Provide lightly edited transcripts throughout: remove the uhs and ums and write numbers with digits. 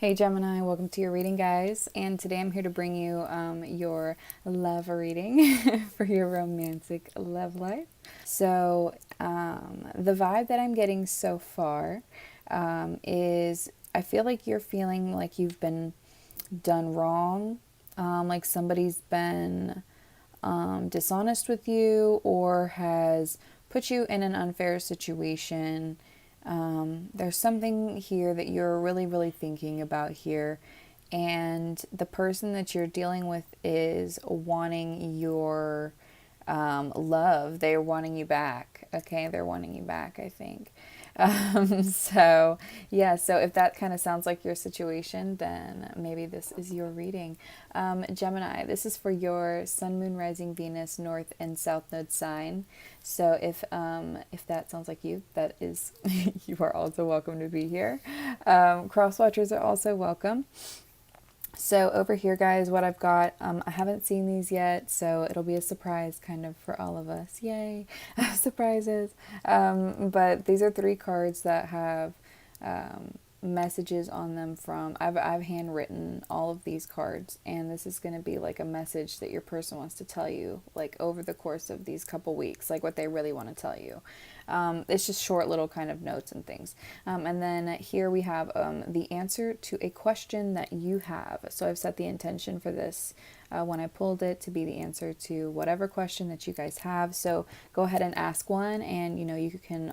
Hey Gemini, welcome to your reading, guys. And today I'm here to bring you your love reading for your romantic love life. So, the vibe that I'm getting so far is I feel like you're feeling like you've been done wrong, like somebody's been dishonest with you or has put you in an unfair situation. There's something here that you're really, really thinking about here, and the person that you're dealing with is wanting your love. They're wanting you back. Okay, they're wanting you back, I think. So, yeah, so if that kind of sounds like your situation, then maybe this is your reading. Gemini, this is for your Sun, Moon, Rising, Venus, North, and South Node sign. So if that sounds like you, that is, you are also welcome to be here. Cross watchers are also welcome. So over here, guys, what I've got, I haven't seen these yet, so it'll be a surprise kind of for all of us. Yay, surprises. But these are 3 cards that have messages on them from, I've handwritten all of these cards, and this is going to be like a message that your person wants to tell you, like over the course of these couple weeks, like what they really want to tell you. It's just short little kind of notes and things. And then here we have the answer to a question that you have. So I've set the intention for this when I pulled it to be the answer to whatever question that you guys have. So go ahead and ask one, and you can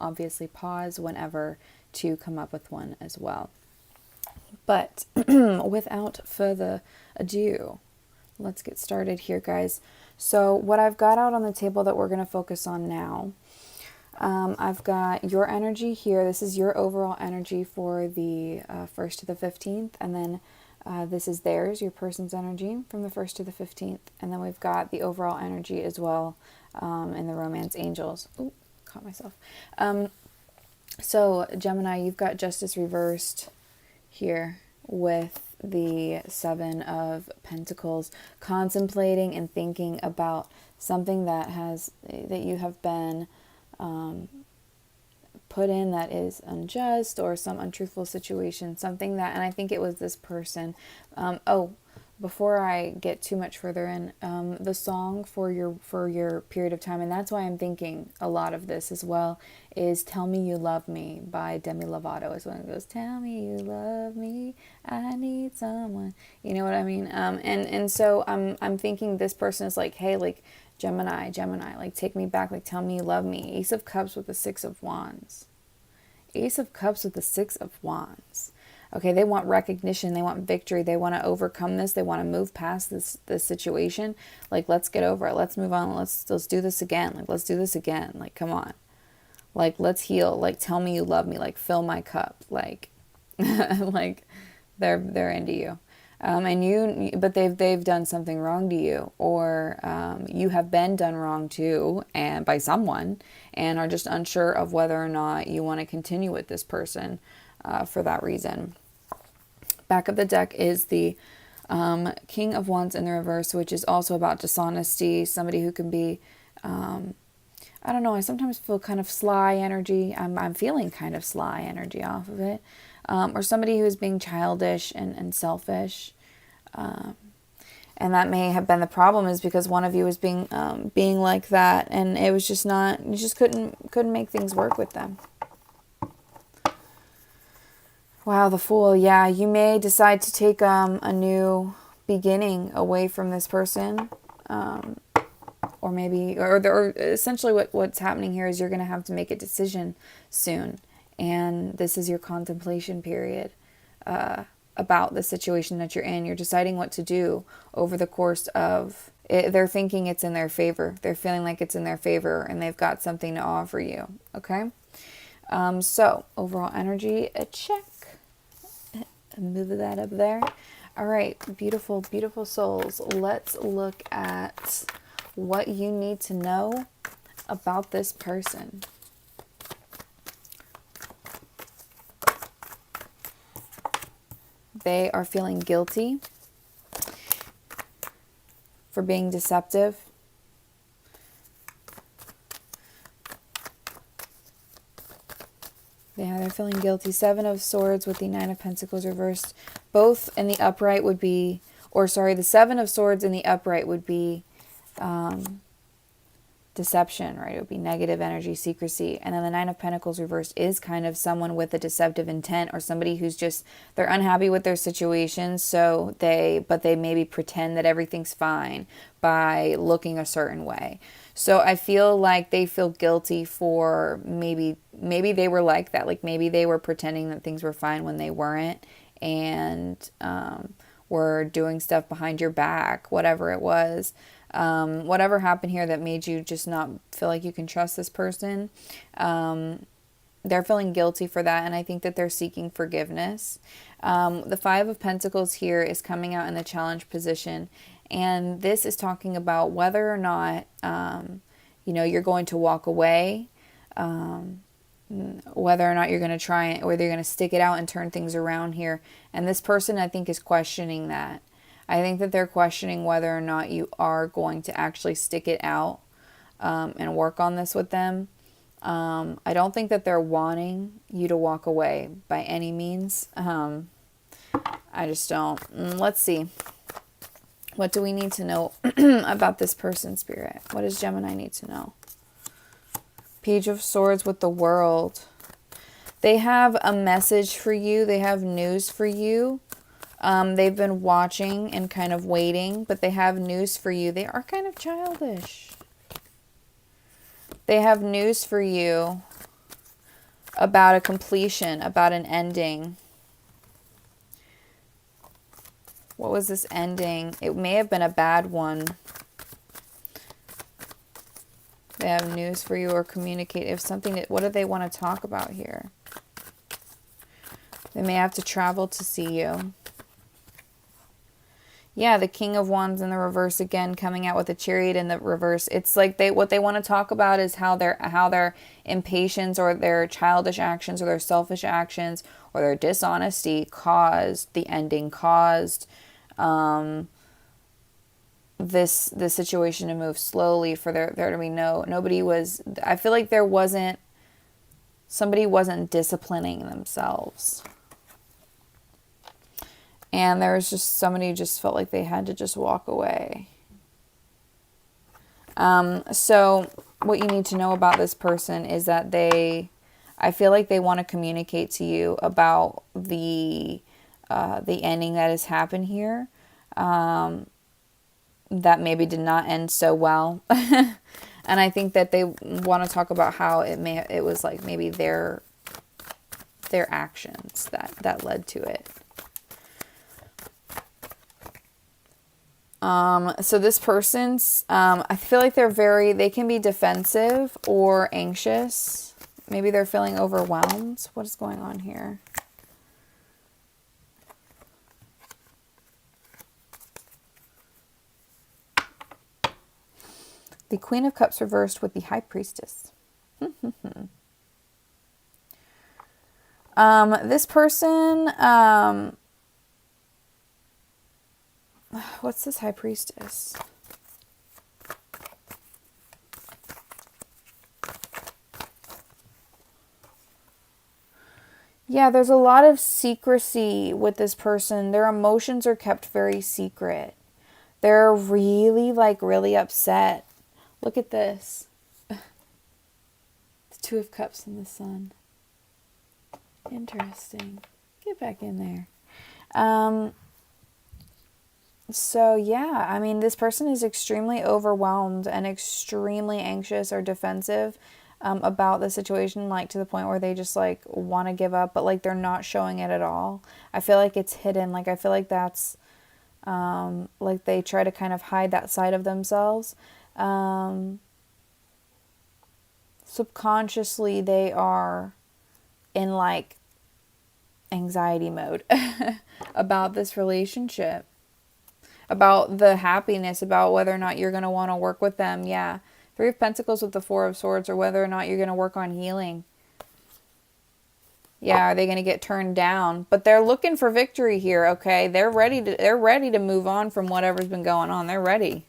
obviously pause whenever to come up with one as well. But without further ado, let's get started here, guys. So what I've got out on the table that we're going to focus on now, I've got your energy here. This is your overall energy for the 1st to the 15th. And then this is theirs, your person's energy from the 1st to the 15th. And then we've got the overall energy as well in the romance angels. Ooh, caught myself. So Gemini, you've got justice reversed here with the 7 of Pentacles, contemplating and thinking about something that you have been put in that is unjust, or some untruthful situation, something that, and I think it was this person. Before I get too much further in, the song for your period of time, and that's why I'm thinking a lot of this as well, is "Tell Me You Love Me" by Demi Lovato. Is when it goes, "Tell me you love me, I need someone." You know what I mean? And so I'm thinking this person is like, hey, like Gemini, like take me back, like tell me you love me. Ace of Cups with the 6 of Wands. Ace of Cups with the 6 of Wands. Okay, they want recognition, they want victory, they want to overcome this, they want to move past this situation. Like, let's get over it, let's move on, let's do this again. Like, let's do this again. Like, come on. Like, let's heal. Like, tell me you love me. Like, fill my cup. Like, like they're into you. But they've done something wrong to you, or you have been done wrong too, and by someone, and are just unsure of whether or not you want to continue with this person for that reason. Back of the deck is the King of Wands in the reverse, which is also about dishonesty. Somebody who can be, I don't know, I sometimes feel kind of sly energy. I'm feeling kind of sly energy off of it. Or somebody who is being childish and selfish. And that may have been the problem, is because one of you was being like that, and it was just not, you just couldn't make things work with them. Wow, the Fool. Yeah, you may decide to take a new beginning away from this person. Or maybe, or essentially what's happening here is you're going to have to make a decision soon. And this is your contemplation period about the situation that you're in. You're deciding what to do over the course of it. They're thinking it's in their favor. They're feeling like it's in their favor, and they've got something to offer you. Okay? So, overall energy, a check. Move that up there. All right, beautiful, beautiful souls. Let's look at what you need to know about this person. They are feeling guilty for being deceptive. Yeah, they're feeling guilty. Seven of Swords with the Nine of Pentacles reversed. Both in the upright would be, or sorry, the Seven of Swords in the upright would be deception, right? It would be negative energy, secrecy. And then the Nine of Pentacles reversed is kind of someone with a deceptive intent, or somebody who's just, they're unhappy with their situation, so but they maybe pretend that everything's fine by looking a certain way. So I feel like they feel guilty for maybe they were like that. Like maybe they were pretending that things were fine when they weren't, and were doing stuff behind your back, whatever it was. Whatever happened here that made you just not feel like you can trust this person, they're feeling guilty for that, and I think that they're seeking forgiveness. The Five of Pentacles here is coming out in the challenge position, and this is talking about whether or not, you're going to walk away, whether or not you're going to try it, whether you're going to stick it out and turn things around here. And this person, I think, is questioning that. I think that they're questioning whether or not you are going to actually stick it out and work on this with them. I don't think that they're wanting you to walk away by any means. I just don't. Let's see. What do we need to know about this person, Spirit? What does Gemini need to know? Page of Swords with the World. They have a message for you. They have news for you. They've been watching and kind of waiting, but they have news for you. They are kind of childish. They have news for you about a completion, about an ending. What was this ending? It may have been a bad one. They have news for you or communicate. If something, what do they want to talk about here? They may have to travel to see you. Yeah, the King of Wands in the reverse again, coming out with the Chariot in the reverse. It's like what they want to talk about is how their impatience or their childish actions or their selfish actions or their dishonesty caused the ending, caused this situation to move slowly, for there to be nobody was, I feel like somebody wasn't disciplining themselves. And there was just somebody who just felt like they had to just walk away. So what you need to know about this person is that I feel like they want to communicate to you about the ending that has happened here. That maybe did not end so well. And I think that they want to talk about how it was like maybe their actions that led to it. So this person's, I feel like they can be defensive or anxious. Maybe they're feeling overwhelmed. What is going on here? The Queen of Cups reversed with the High Priestess. This person, what's this High Priestess? Yeah, there's a lot of secrecy with this person. Their emotions are kept very secret. They're really upset. Look at this. The Two of Cups and the Sun. Interesting. Get back in there. So yeah, I mean, this person is extremely overwhelmed and extremely anxious or defensive about the situation, like to the point where they just like want to give up, but like they're not showing it at all. I feel like it's hidden. Like I feel like that's like they try to kind of hide that side of themselves. Subconsciously they are in like anxiety mode about this relationship, about the happiness, about whether or not you're going to want to work with them. Yeah. Three of Pentacles with the Four of Swords, or whether or not you're going to work on healing. Yeah, are they going to get turned down? But they're looking for victory here, okay? They're ready to move on from whatever's been going on. They're ready.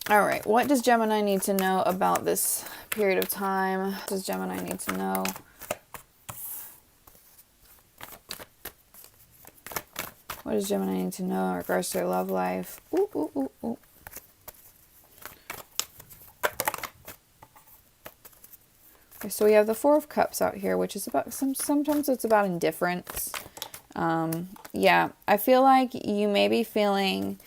All right, what does Gemini need to know about this period of time does Gemini need to know? What does Gemini need to know in regards to their love life? Ooh, ooh, ooh, ooh. Okay, so we have the Four of Cups out here, which is about, sometimes it's about indifference. Yeah, I feel like you may be feeling,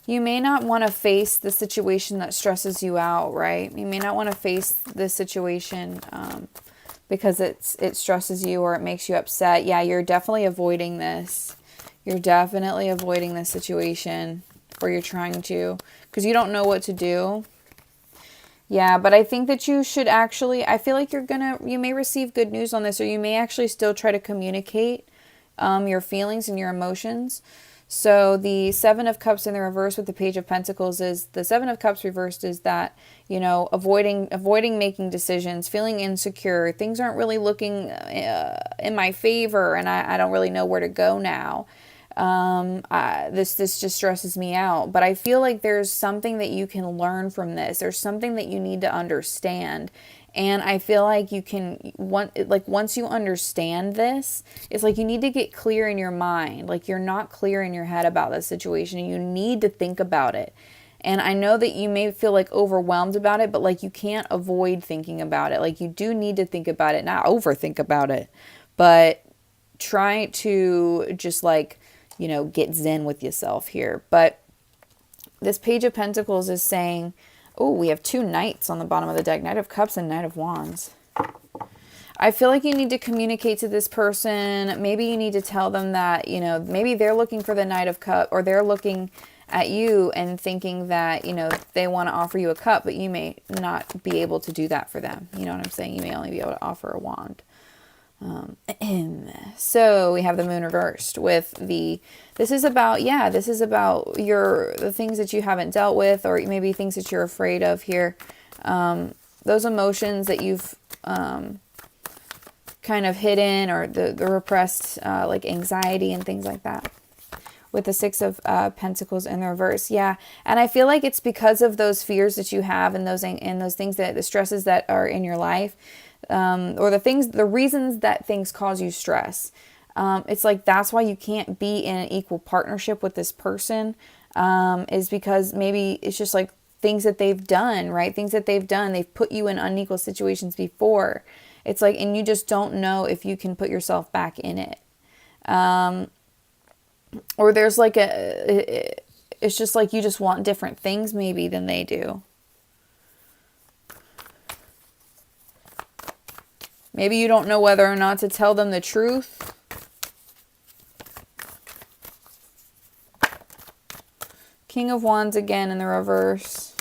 you may not want to face the situation that stresses you out, right? You may not want to face this situation because it stresses you or it makes you upset. Yeah, you're definitely avoiding this. You're definitely avoiding this situation, or you're trying to, because you don't know what to do. Yeah, but I think that you should actually, I feel like you may receive good news on this, or you may actually still try to communicate your feelings and your emotions. So the Seven of Cups in the reverse with the Page of Pentacles is, the Seven of Cups reversed is that, you know, avoiding making decisions, feeling insecure, things aren't really looking in my favor, and I don't really know where to go now. This just stresses me out. But I feel like there's something that you can learn from this. There's something that you need to understand. And I feel like you can, once you understand this, it's like you need to get clear in your mind. Like you're not clear in your head about this situation, and you need to think about it. And I know that you may feel like overwhelmed about it, but like you can't avoid thinking about it. Like you do need to think about it, not overthink about it, but try to just like, you know, get zen with yourself here. But this Page of Pentacles is saying, oh, we have two Knights on the bottom of the deck, Knight of Cups and Knight of Wands. I feel like you need to communicate to this person. Maybe you need to tell them that, you know, maybe they're looking for the Knight of Cups, or they're looking at you and thinking that, you know, they want to offer you a cup, but you may not be able to do that for them. You know what I'm saying? You may only be able to offer a wand. So we have the Moon reversed with this is about the things that you haven't dealt with, or maybe things that you're afraid of here. Those emotions that you've kind of hidden, or the repressed like anxiety and things like that. With the Six of Pentacles in the reverse. Yeah. And I feel like it's because of those fears that you have, and those things, that the stresses that are in your life, or the reasons that things cause you stress. It's like, that's why you can't be in an equal partnership with this person, is because maybe it's just like things that they've done, right? Things that they've done, they've put you in unequal situations before. It's like, and you just don't know if you can put yourself back in it. Or there's like it's just like you just want different things maybe than they do. Maybe you don't know whether or not to tell them the truth. King of Wands again in the reverse.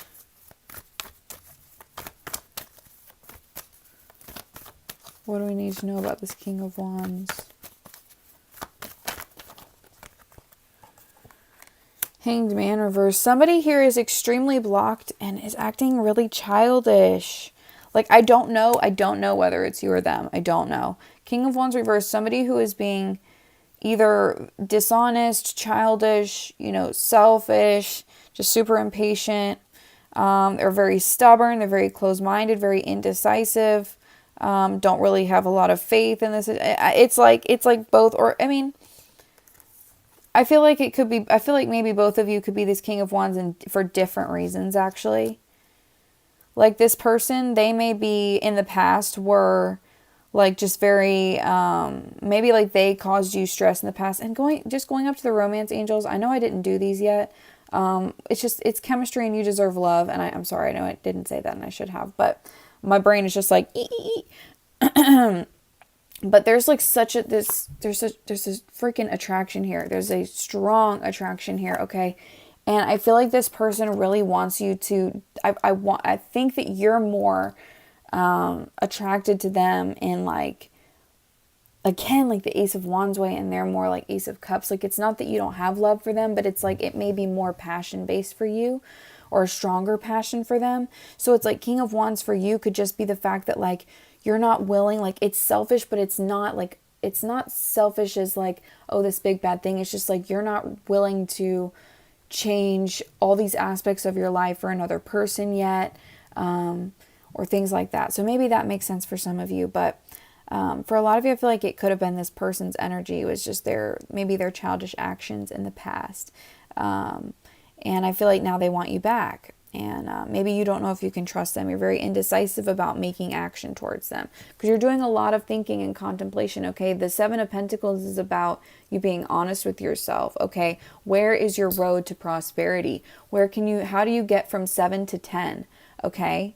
What do we need to know about this King of Wands? Hanged Man reverse. Somebody here is extremely blocked and is acting really childish. Like, I don't know whether it's you or them. I don't know. King of Wands reverse. Somebody who is being either dishonest, childish, you know, selfish, just super impatient. They're very stubborn. They're very closed-minded, very indecisive. Don't really have a lot of faith in this. It's like both, or, I mean, I feel like maybe both of you could be this King of Wands for different reasons, actually. Like, this person, they may be in the past were like just very, maybe like they caused you stress in the past. And going up to the romance angels, I know I didn't do these yet. It's chemistry and you deserve love. And I'm sorry, I know I didn't say that and I should have, but my brain is just like, but there's like there's this freaking attraction here. There's a strong attraction here. Okay. And I feel like this person really wants you to, I think that you're more, attracted to them in like, again, like the Ace of Wands way, and they're more like Ace of Cups. Like, it's not that you don't have love for them, but it's like, it may be more passion based for you, or a stronger passion for them. So it's like King of Wands for you could just be the fact that like, you're not willing, like it's selfish, but it's not like, it's not selfish as like, oh, this big bad thing. It's just like, you're not willing to change all these aspects of your life for another person yet, or things like that. So maybe that makes sense for some of you, but for a lot of you, I feel like it could have been this person's energy. It was just maybe their childish actions in the past. And I feel like now they want you back. And maybe you don't know if you can trust them. You're very indecisive about making action towards them because you're doing a lot of thinking and contemplation. Okay, the Seven of Pentacles is about you being honest with yourself. Okay, where is your road to prosperity? How do you get from 7 to 10? Okay,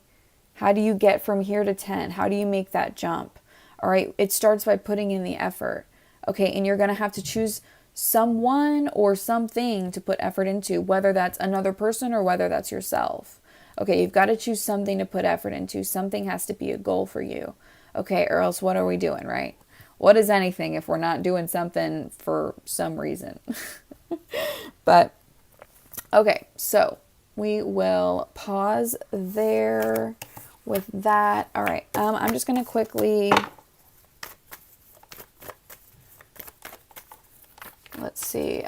how do you get from here to 10? How do you make that jump? All right, it starts by putting in the effort. Okay, and you're going to have to choose someone or something to put effort into, whether that's another person or whether that's yourself. Okay, you've got to choose something to put effort into. Something has to be a goal for you. Okay, or else what are we doing, right? What is anything if we're not doing something for some reason? But, okay, so we will pause there with that. All right, I'm just going to quickly... Let's see.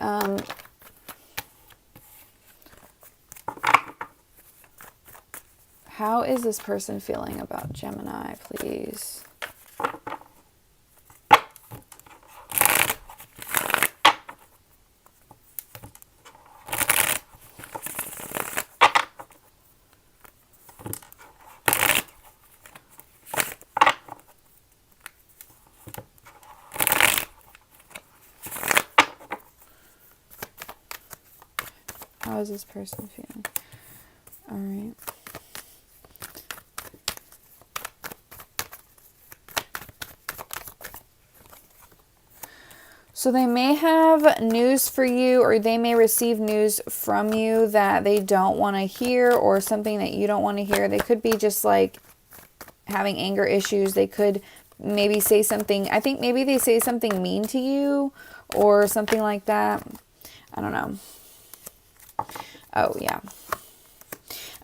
How is this person feeling about Gemini, please? How is this person feeling? All right. So they may have news for you, or they may receive news from you that they don't want to hear, or something that you don't want to hear. They could be just like having anger issues. They could maybe say something. I think maybe they say something mean to you or something like that. I don't know. Oh, yeah.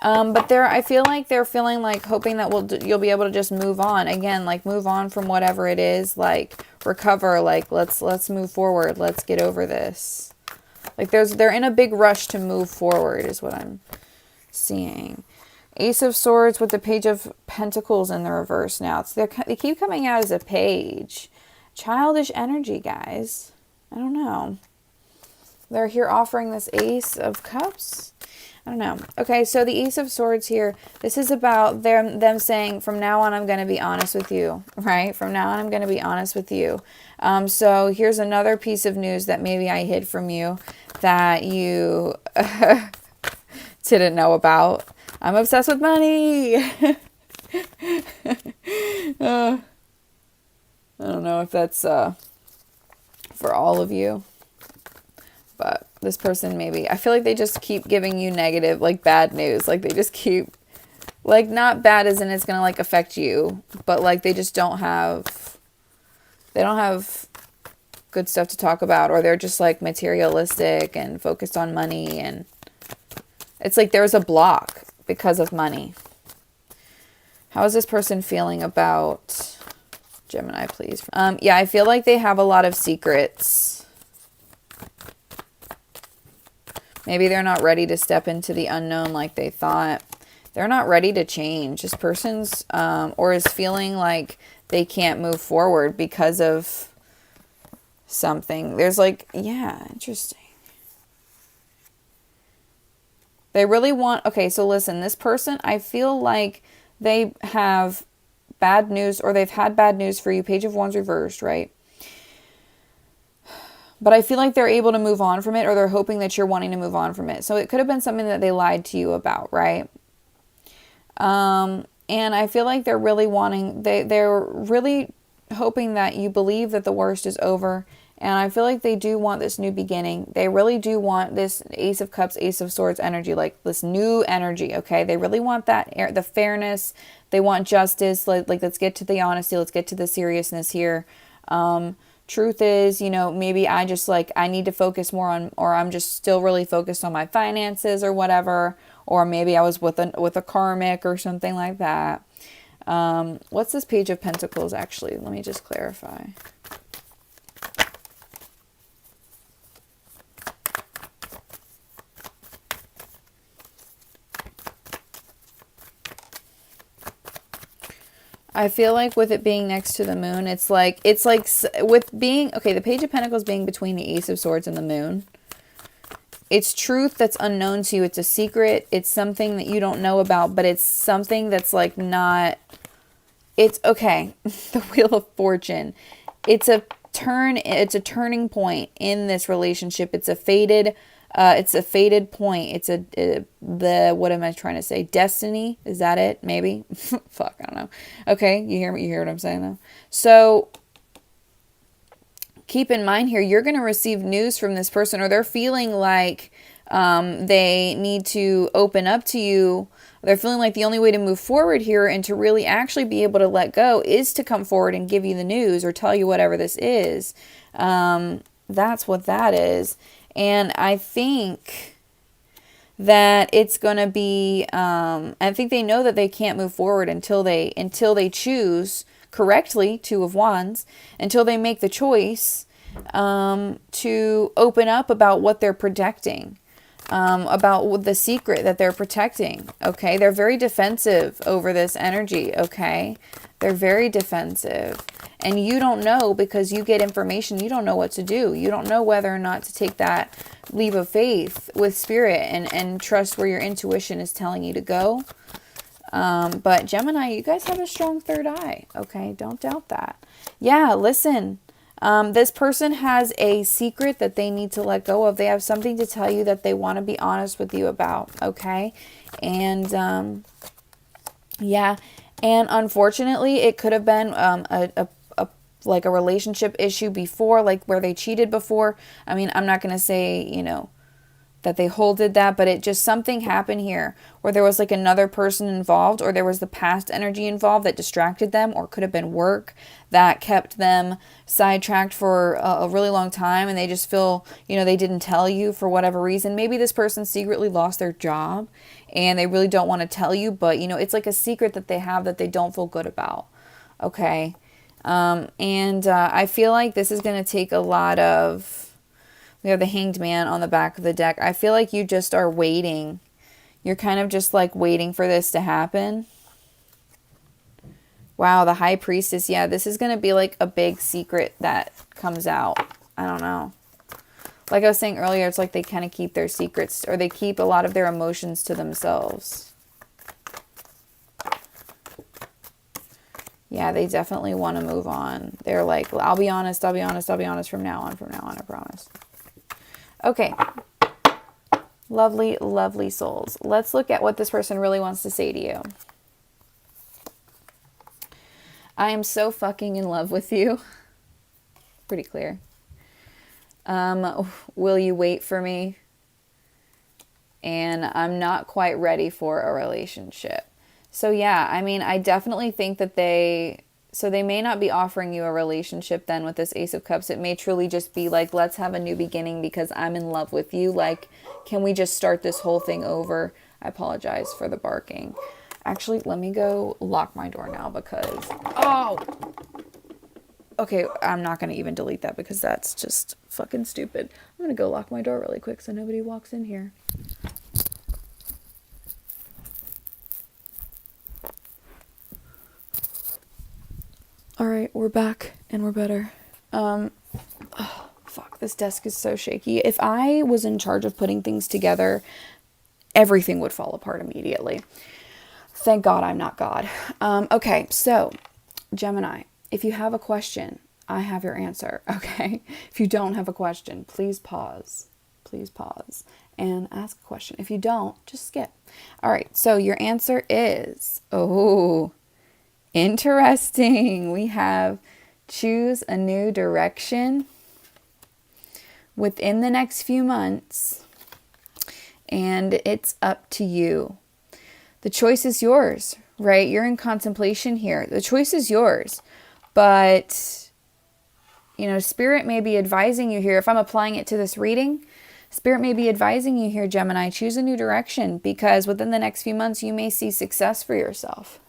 But I feel like they're feeling like hoping that you'll be able to just move on. Again, like move on from whatever it is, like recover, like let's move forward. Let's get over this. Like they're in a big rush to move forward is what I'm seeing. Ace of Swords with the Page of Pentacles in the reverse now. So they keep coming out as a page. Childish energy, guys. I don't know. They're here offering this Ace of Cups. I don't know. Okay, so the Ace of Swords here, this is about them saying, from now on, I'm going to be honest with you, right? From now on, I'm going to be honest with you. So here's another piece of news that maybe I hid from you that you didn't know about. I'm obsessed with money. I don't know if that's for all of you. But this person maybe, I feel like they just keep giving you negative, like bad news. Like they just keep, like not bad as in it's going to like affect you. But like they just don't have good stuff to talk about. Or they're just like materialistic and focused on money. And it's like there's a block because of money. How is this person feeling about Gemini, please? Yeah, I feel like they have a lot of secrets. Maybe they're not ready to step into the unknown like they thought. They're not ready to change. This person's, or is feeling like they can't move forward because of something. There's like, yeah, interesting. They really want, okay, so listen, this person, I feel like they have bad news, or they've had bad news for you. Page of Wands reversed, right? But I feel like they're able to move on from it, or they're hoping that you're wanting to move on from it. So it could have been something that they lied to you about, right? And I feel like they're really they're really hoping that you believe that the worst is over. And I feel like they do want this new beginning. They really do want this Ace of Cups, Ace of Swords energy, like this new energy, okay? They really want that, the fairness. They want justice. Like let's get to the honesty. Let's get to the seriousness here. Truth is, you know, maybe I need to focus more on, or I'm just still really focused on my finances or whatever, or maybe I was with a karmic or something like that. What's this Page of Pentacles actually? Let me just clarify. I feel like with it being next to the moon, it's like with being, okay, the Page of Pentacles being between the Ace of Swords and the moon. It's truth that's unknown to you. It's a secret. It's something that you don't know about, but it's something that's like not, it's okay. The Wheel of Fortune. It's a turning point in this relationship. It's a fated point. It's what am I trying to say? Destiny? Is that it? Maybe? Fuck, I don't know. Okay, you hear what I'm saying though? So keep in mind here, you're going to receive news from this person, or they're feeling like they need to open up to you. They're feeling like the only way to move forward here and to really actually be able to let go is to come forward and give you the news or tell you whatever this is. That's what that is. And I think that it's going to be, I think they know that they can't move forward until they choose correctly, Two of Wands, until they make the choice to open up about what they're protecting, about the secret that they're protecting, okay? They're very defensive over this energy, okay? They're very defensive. And you don't know, because you get information, you don't know what to do. You don't know whether or not to take that leap of faith with spirit and trust where your intuition is telling you to go. But Gemini, you guys have a strong third eye, okay? Don't doubt that. Yeah, listen, this person has a secret that they need to let go of. They have something to tell you that they want to be honest with you about, okay? And, yeah, and unfortunately, it could have been like a relationship issue before, like where they cheated before. I mean, I'm not going to say, you know, that they did that, but it just, something happened here where there was like another person involved, or there was the past energy involved that distracted them, or could have been work that kept them sidetracked for a really long time, and they just feel, you know, they didn't tell you for whatever reason. Maybe this person secretly lost their job and they really don't want to tell you, but you know, it's like a secret that they have that they don't feel good about, okay? I feel like this is going to take a lot of, we have the Hanged Man on the back of the deck. I feel like you just are waiting. You're kind of just like waiting for this to happen. Wow, the High Priestess. Yeah, this is going to be like a big secret that comes out. I don't know. Like I was saying earlier, it's like they kind of keep their secrets, or they keep a lot of their emotions to themselves. Yeah, they definitely want to move on. They're like, I'll be honest from now on, I promise. Okay. Lovely, lovely souls. Let's look at what this person really wants to say to you. I am so fucking in love with you. Pretty clear. Will you wait for me? And I'm not quite ready for a relationship. So yeah, I mean, I definitely think that they may not be offering you a relationship then with this Ace of Cups. It may truly just be like, let's have a new beginning because I'm in love with you. Like, can we just start this whole thing over? I apologize for the barking. Actually, let me go lock my door now because, oh, okay, I'm not going to even delete that because that's just fucking stupid. I'm going to go lock my door really quick so nobody walks in here. All right, we're back and we're better. Oh, fuck, this desk is so shaky. If I was in charge of putting things together, everything would fall apart immediately. Thank God I'm not God. Okay, so Gemini, if you have a question, I have your answer, okay? If you don't have a question, please pause. Please pause and ask a question. If you don't, just skip. All right, so your answer is, oh, interesting. We have choose a new direction within the next few months, and it's up to you. The choice is yours, right? You're in contemplation here. The choice is yours, but you know, Spirit may be advising you here. If I'm applying it to this reading, Spirit may be advising you here, Gemini, choose a new direction, because within the next few months, you may see success for yourself.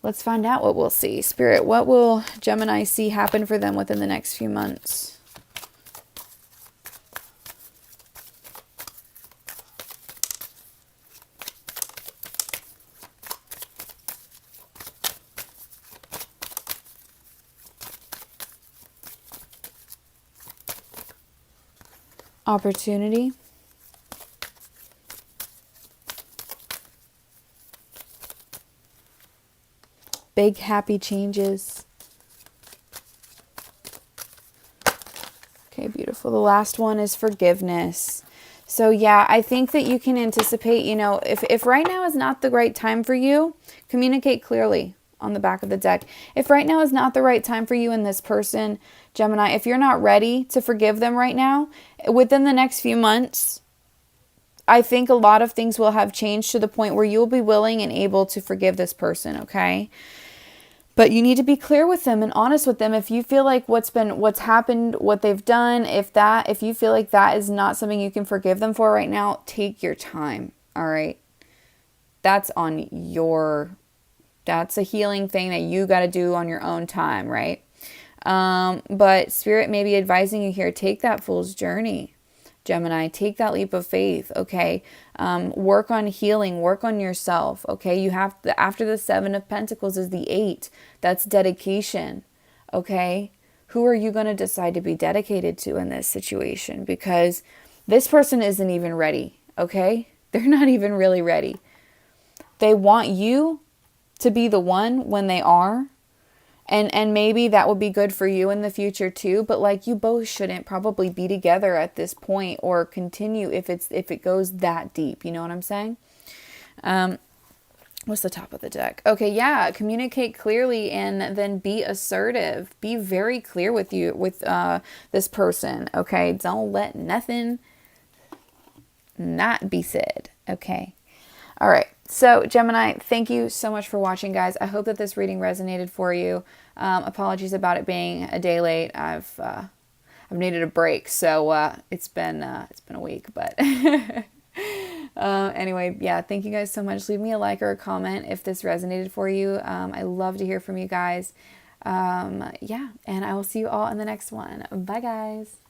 Let's find out what we'll see. Spirit, what will Gemini see happen for them within the next few months? opportunity, big happy changes. Okay, beautiful. The last one is forgiveness. So yeah, I think that you can anticipate, you know, if right now is not the right time for you, communicate clearly on the back of the deck. If right now is not the right time for you and this person, Gemini, if you're not ready to forgive them right now, within the next few months, I think a lot of things will have changed to the point where you'll be willing and able to forgive this person, okay? But you need to be clear with them and honest with them. If you feel like what's happened, what they've done, if you feel like that is not something you can forgive them for right now, take your time. All right. That's a healing thing that you got to do on your own time, right? But Spirit may be advising you here, take that fool's journey. Gemini, take that leap of faith, okay? Work on healing, work on yourself, okay? You have to, after the 7 of Pentacles is the 8. That's dedication, okay? Who are you going to decide to be dedicated to in this situation? Because this person isn't even ready, okay? They're not even really ready. They want you to be the one when they are. And maybe that would be good for you in the future too, but like you both shouldn't probably be together at this point or continue if it goes that deep. You know what I'm saying? What's the top of the deck? Okay, yeah, communicate clearly and then be assertive. Be very clear with this person, okay? Don't let nothing not be said, okay? All right. So Gemini, thank you so much for watching, guys. I hope that this reading resonated for you. Apologies about it being a day late. I've needed a break, so it's been a week, but anyway, yeah. Thank you guys so much. Leave me a like or a comment if this resonated for you. I love to hear from you guys. Yeah, and I will see you all in the next one. Bye, guys.